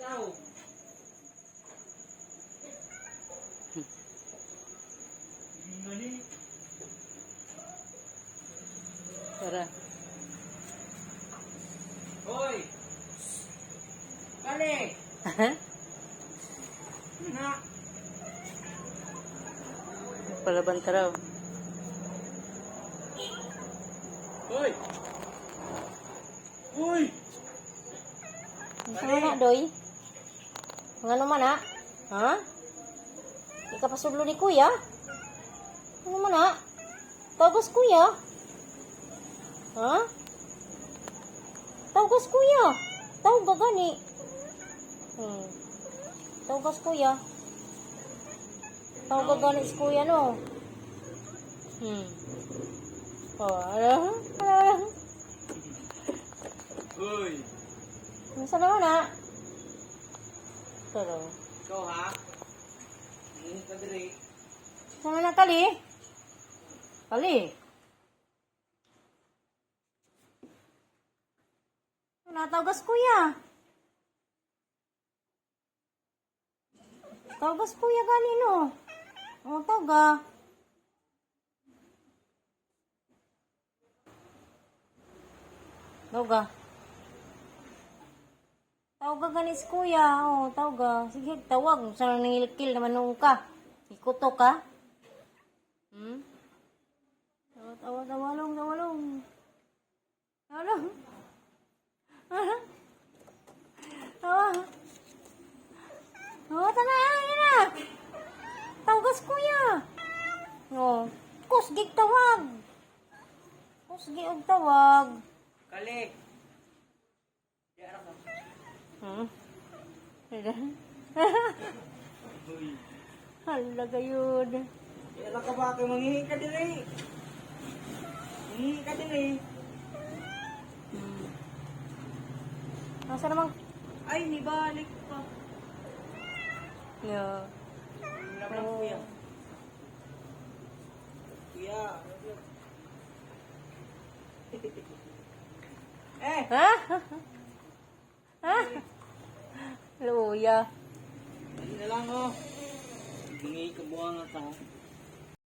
Ikaw. Mali. Tara. Hoy. Kali. Na. Palaban ka raw. Hoy. Hoy. Ano na, Doy? Ano man, ha? Ha? Di ka pasudlo ni Kuya? Ano man, ha? Tagas Kuya? Ha? Tagas Kuya? Tawag ka gani? Tagas Kuya? Tawag ka gani si Kuya, no? Oh, ano? Ano? Hoy. Masa naman, ha? Pero, Ikaw ha? Hindi ka diri. saan na kali? Kali? Natawgas Kuya. Tawgas Kuya ganino. O, tawga. Tawga. Tawga ganis Kuya. O, tawga. Sige, tawag. Saan nangilkil naman nung ka? Ikuto ka? Tawag, tawalong, tawalong. Tawalong. Tawag. Oh, tana, yan na. Tawgas Kuya. Oh, kusgig tawag. Kusgig og tawag. Kali. Di anak ko. Hoy. Hala gayud. Di anak ka ba? Kaya manghihi ka diri. Manghihi ka diri. Nasa namang... Ay, nibalik pa. Yeah. Labang kuya. Kuya. Eh! Ha? Ha? Luya. Hindi na lang oh. Hingi ka buwangan ka.